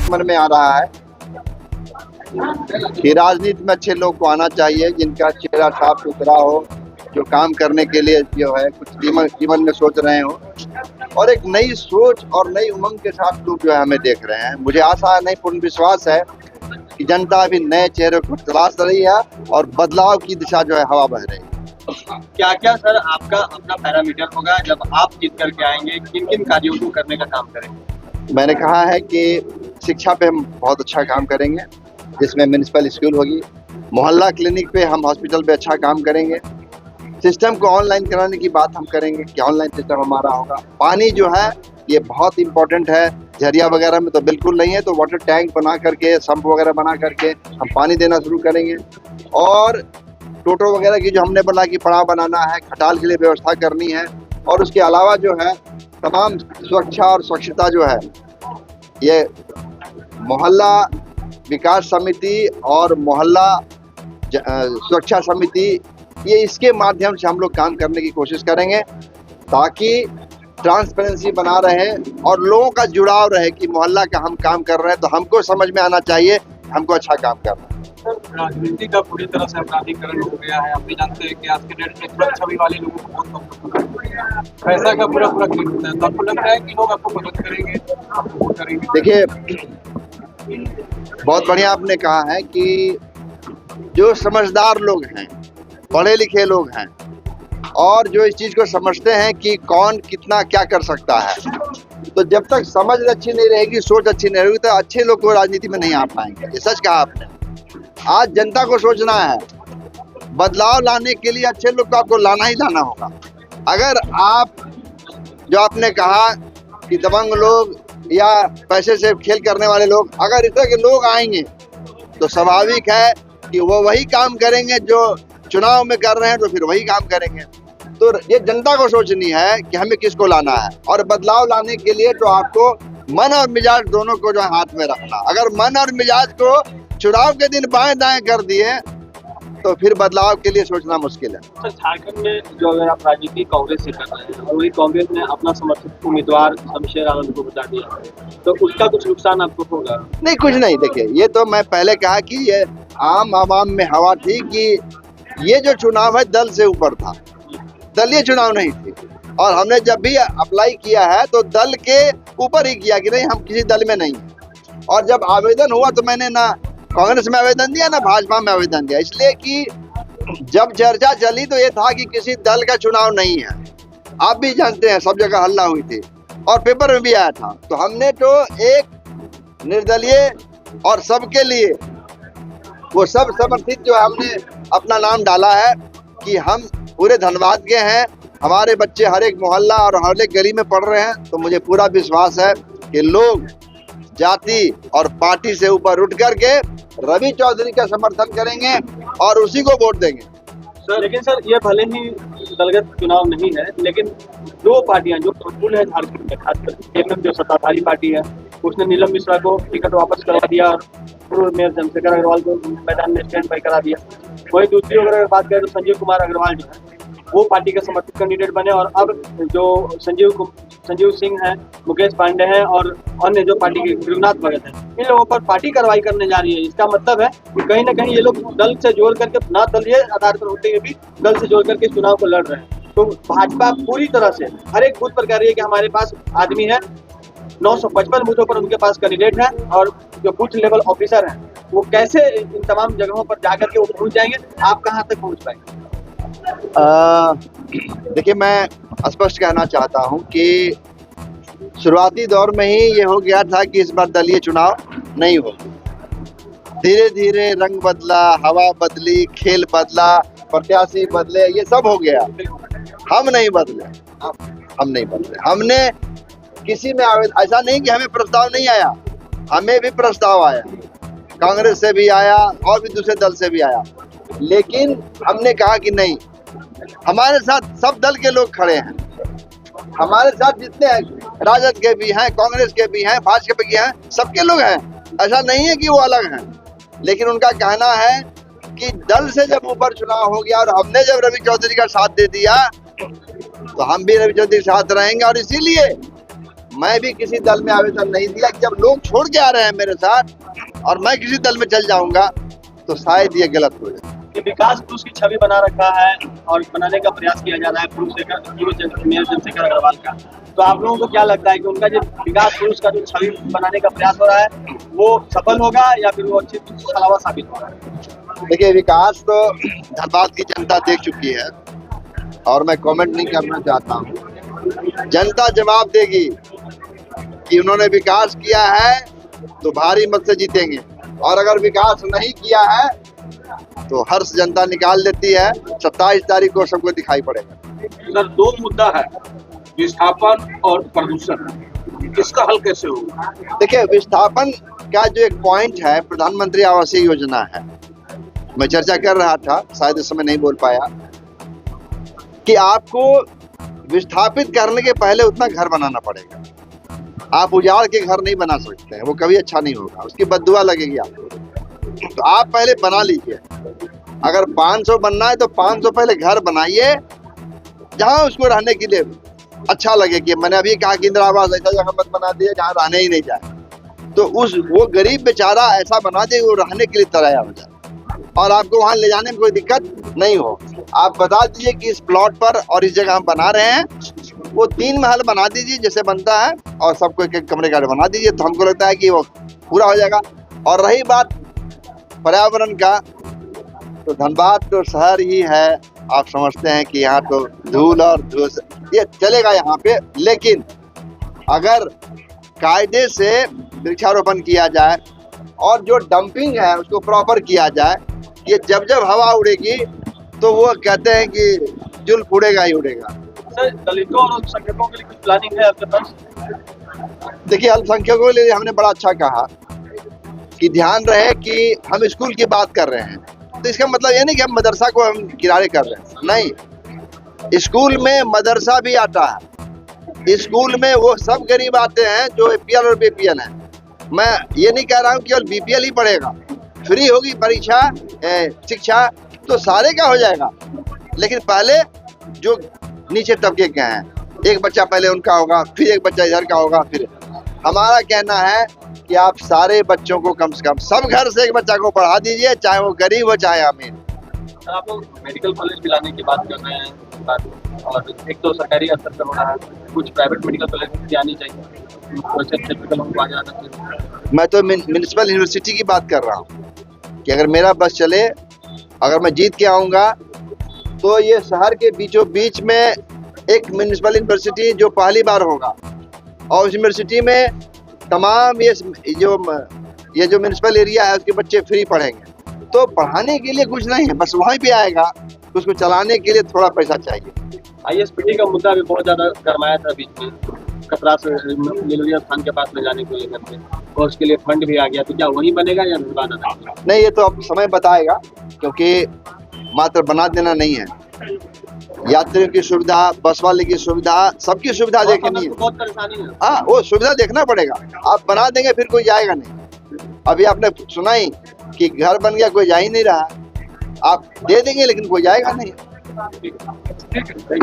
मन में आ रहा है कि राजनीति में अच्छे लोग को आना चाहिए, जिनका चेहरा साफ सुथरा हो, जो काम करने के लिए जो है कुछ जीवन में सोच रहे हो, और एक नई सोच और नई उमंग के साथ लोग जो है हमें देख रहे हैं। मुझे आशा नहीं, पूर्ण विश्वास है कि जनता अभी नए चेहरे को तलाश रही है और बदलाव की दिशा जो है हवा बह रही है। क्या क्या सर आपका अपना पैरामीटर होगा जब आप जीत करके आएंगे, किन किन कार्यों को करने का काम करेंगे? मैंने कहा है कि शिक्षा पे हम बहुत अच्छा काम करेंगे, जिसमें म्यूनिसिपल स्कूल होगी, मोहल्ला क्लिनिक पे हम हॉस्पिटल पे अच्छा काम करेंगे, सिस्टम को ऑनलाइन कराने की बात हम करेंगे कि ऑनलाइन सिस्टम हमारा होगा। पानी जो है ये बहुत इंपॉर्टेंट है, झरिया वगैरह में तो बिल्कुल नहीं है, तो वाटर टैंक बना करके, सम्प वगैरह बना करके हम पानी देना शुरू करेंगे। और टोटो वगैरह की जो हमने बोला कि पड़ाव बनाना है, खटाल के लिए व्यवस्था करनी है, और उसके अलावा जो है तमाम सुरक्षा और स्वच्छता जो है ये मोहल्ला विकास समिति और मोहल्ला सुरक्षा समिति, ये इसके माध्यम से हम लोग काम करने की कोशिश करेंगे ताकि ट्रांसपेरेंसी बना रहे और लोगों का जुड़ाव रहे कि मोहल्ला का हम काम कर रहे हैं, तो हमको समझ में आना चाहिए हमको अच्छा काम करना है। राजनीति का पूरी तरह से अपराधीकरण हो गया है। आप भी जानते हैं कि आज के डेट में तुरंत छवि वाले लोगों को बहुत कम पैसा का पूरा खेल होता है, तो आपको लगता है कि लोग आपको मदद करेंगे, आपको वोट करेंगे? देखिए, बहुत बढ़िया आपने कहा है कि जो समझदार लोग हैं, पढ़े लिखे लोग हैं, और जो इस चीज को समझते हैं कि कौन कितना क्या कर सकता है, तो जब तक समझ अच्छी नहीं रहेगी, सोच अच्छी नहीं रहेगी, तो अच्छे लोग को राजनीति में नहीं आ पाएंगे। ये सच कहा आपने। आज जनता को सोचना है, बदलाव लाने के लिए अच्छे लोग को आपको लाना ही लाना होगा। अगर आप जो आपने कहा कि दबंग लोग या पैसे से खेल करने वाले लोग, अगर इस तरह के लोग आएंगे तो स्वाभाविक है कि वो वही काम करेंगे जो चुनाव में कर रहे हैं, तो फिर वही काम करेंगे। तो ये जनता को सोचनी है कि हमें किसको लाना है, और बदलाव लाने के लिए तो आपको मन और मिजाज दोनों को जो हाथ में रखना। अगर मन और मिजाज को चुनाव के दिन बाएं दाएं कर दिए तो फिर बदलाव के लिए सोचना मुश्किल है। सर, झारखंड में जो अगर आप राजनीति कांग्रेस से कर रहे हैं और वही कांग्रेस ने अपना समर्थित उम्मीदवार शमशेर आलम को बता दिया, तो उसका कुछ नुकसान आपको होगा? नहीं, कुछ नहीं। देखिए, ये तो मैं पहले कहा कि ये आम आवाम में हवा थी कि ये जो चुनाव है दल से ऊपर था, दलीय चुनाव नहीं थी। और हमने जब भी अप्लाई किया है तो दल के ऊपर ही किया कि नहीं, हम किसी दल में नहीं। और जब आवेदन हुआ तो मैंने ना कांग्रेस में आवेदन दिया ना भाजपा में आवेदन दिया, इसलिए कि जब चर्चा चली तो ये था कि किसी दल का चुनाव नहीं है। आप भी जानते हैं, सब जगह हल्ला हुई थी और पेपर में भी आया था। तो हमने तो एक निर्दलीय और सबके लिए वो सब समर्थित जो हमने अपना नाम डाला है कि हम पूरे धनबाद के हैं, हमारे बच्चे हर एक मोहल्ला और हर एक गली में पढ़ रहे हैं। तो मुझे पूरा विश्वास है कि लोग जाति और पार्टी से ऊपर उठ करके रवि चौधरी का समर्थन करेंगे और उसी को वोट देंगे। सर, लेकिन सर ये भले ही दलगत चुनाव नहीं है, लेकिन दो पार्टियां जो प्रफुल्ल है झारखंड में, खासकर जो सत्ताधारी पार्टी है, उसने नीलम मिश्रा को टिकट वापस करवा दिया, पूर्व मेयर चंद्रशेखर अग्रवाल को मैदान में स्टैंड बाई करा दिया। वही दूसरी अगर बात करें तो संजीव कुमार अग्रवाल जो है वो पार्टी के समर्थित कैंडिडेट बने, और अब जो संजीव सिंह हैं, मुकेश पांडे हैं और अन्य जो पार्टी के गुरुनाथ भगत हैं, इन लोगों पर पार्टी कार्रवाई करने जा रही है। इसका मतलब है कि कहीं ना कहीं ये लोग दल से जोड़ करके, ना दलीय आधार पर होते हुए भी दल से जोड़ करके चुनाव को लड़ रहे हैं। तो भाजपा पूरी तरह से हर एक बूथ पर कह रही है कि हमारे पास आदमी है, 955 बूथों पर उनके पास कैंडिडेट है, और जो बूथ लेवल ऑफिसर हैं वो कैसे इन तमाम जगहों पर जाकर के वो पहुंच जाएंगे, आप कहाँ तक पहुंच पाएंगे? देखिए, मैं स्पष्ट कहना चाहता हूं कि शुरुआती दौर में ही ये हो गया था कि इस बार दलीय चुनाव नहीं हो। धीरे धीरे रंग बदला, हवा बदली, खेल बदला, प्रत्याशी बदले, ये सब हो गया। हम नहीं बदले, हम नहीं बदले। हमने किसी में ऐसा नहीं कि हमें प्रस्ताव नहीं आया, हमें भी प्रस्ताव आया, कांग्रेस से भी आया और भी दूसरे दल से भी आया, लेकिन हमने कहा कि नहीं, हमारे साथ सब दल के लोग खड़े हैं, हमारे साथ जितने हैं, राजद के भी हैं, कांग्रेस के भी हैं, भाजपा के हैं, सबके लोग हैं। ऐसा नहीं है कि वो अलग हैं, लेकिन उनका कहना है कि दल से जब ऊपर चुनाव हो गया और हमने जब रवि चौधरी का साथ दे दिया तो हम भी रवि चौधरी के साथ रहेंगे। और इसीलिए मैं भी किसी दल में आवेदन नहीं दिया। जब लोग छोड़ के आ रहे हैं मेरे साथ और मैं किसी दल में चल जाऊंगा तो शायद ये गलत हो जाए। कि विकास पुरुष की छवि बना रखा है और बनाने का प्रयास किया जा रहा है पूर्व मेयर चंद्रशेखर अग्रवाल का, तो आप लोगों को क्या लगता है कि उनका जो विकास पुरुष का जो छवि बनाने का प्रयास हो रहा है वो सफल होगा या फिर वो अच्छी छलावा साबित होगा? देखिए, विकास तो धनबाद की जनता देख चुकी है और मैं कमेंट नहीं करना चाहता हूँ। जनता जवाब देगी कि उन्होंने विकास किया है तो भारी मत से जीतेंगे, और अगर विकास नहीं किया है तो हर्ष जनता निकाल लेती है। 27 तारीख को सबको दिखाई पड़ेगा। सर, दो मुद्दा है, विस्थापन और प्रदूषण, इसका हल कैसे होगा? देखिए, विस्थापन का जो एक पॉइंट है, प्रधानमंत्री आवास योजना है, मैं चर्चा कर रहा था, शायद इस समय नहीं बोल पाया, कि आपको विस्थापित करने के पहले उतना घर बनाना पड़ेगा। आप उजाड़ के घर नहीं बना सकते हैं, वो कभी अच्छा नहीं होगा, उसकी बददुआ लगेगी आपको। तो आप पहले बना लीजिए। अगर 500 बनना है तो 500 पहले घर बनाइए जहां उसको रहने के लिए अच्छा लगे। कि मैंने अभी कहा कि इंदिरा आवास ऐसा जगह मत बना दिए जहां रहने ही नहीं जाए, तो वो गरीब बेचारा ऐसा बना दे वो रहने के लिए तैयार हो जाए और आपको वहां ले जाने में कोई दिक्कत नहीं हो। आप बता दीजिए कि इस प्लॉट पर और इस जगह हम बना रहे हैं, वो 3 महल बना दीजिए जैसे बनता है, और सबको एक कमरे का बना दीजिए, तो हमको लगता है कि वो पूरा हो जाएगा। और रही बात पर्यावरण का, तो धनबाद तो शहर ही है, आप समझते हैं कि यहाँ तो धूल और धूस ये चलेगा यहाँ पे, लेकिन अगर कायदे से वृक्षारोपण किया जाए और जो डंपिंग है उसको प्रॉपर किया जाए, ये जब जब हवा उड़ेगी तो वो कहते हैं कि जुल्फ उड़ेगा ही उड़ेगा। सर, दलितों और अल्पसंख्यकों के लिए कुछ प्लानिंग है आपके पास? देखिए, अल्पसंख्यकों के लिए हमने बड़ा अच्छा कहा कि ध्यान रहे कि हम स्कूल की बात कर रहे हैं, तो इसका मतलब ये नहीं कि हम मदरसा को हम किनारे कर रहे हैं, नहीं। स्कूल में मदरसा भी आता है, स्कूल में वो सब गरीब आते हैं जो APL और BPL है। मैं ये नहीं कह रहा हूँ केवल BPL ही पढ़ेगा, फ्री होगी परीक्षा शिक्षा तो सारे का हो जाएगा, लेकिन पहले जो नीचे तबके के हैं, एक बच्चा पहले उनका होगा, फिर एक बच्चा इधर का होगा। फिर हमारा कहना है कि आप सारे बच्चों को कम से कम सब घर से एक बच्चा को पढ़ा दीजिए, चाहे वो गरीब हो चाहे अमीर। सर, आप लोग मेडिकल कॉलेज दिलाने की बात कर रहे हैं, और एक तो सरकारी स्तर पर हो रहा है, कुछ प्राइवेट मेडिकल कॉलेज भी आनी चाहिए, उनको आगे आना चाहिए। मैं तो म्युनिसिपल यूनिवर्सिटी की बात कर रहा हूँ कि अगर मेरा बस चले, अगर मैं जीत के आऊँगा तो ये शहर के बीचों बीच में एक म्युनिसिपल यूनिवर्सिटी जो पहली बार होगा, और उस यूनिवर्सिटी में तमाम ये जो म्युनिसिपल एरिया है उसके बच्चे फ्री पढ़ेंगे। तो पढ़ाने के लिए कुछ नहीं है, बस वहीं पे आएगा, उसको चलाने के लिए थोड़ा पैसा चाहिए। ISPT का मुद्दा भी बहुत ज्यादा गरमाया था बीच में, खतरा से नीलरिया स्थान के पास ले जाने को लेकर के, और उसके लिए फंड भी आ गया, तो क्या वही बनेगा या धनबाद आना? नहीं, ये तो अब समय बताएगा, क्योंकि मात्र बना देना नहीं है। यात्रियों की सुविधा, बस वाले की सुविधा, सबकी सुविधा देखनी है। बहुत परेशानी है। हाँ, वो सुविधा देखना पड़ेगा। आप बना देंगे फिर कोई जाएगा नहीं। अभी आपने सुना ही कि घर बन गया, कोई जा ही नहीं रहा। आप दे देंगे लेकिन कोई जाएगा नहीं। ठीक है।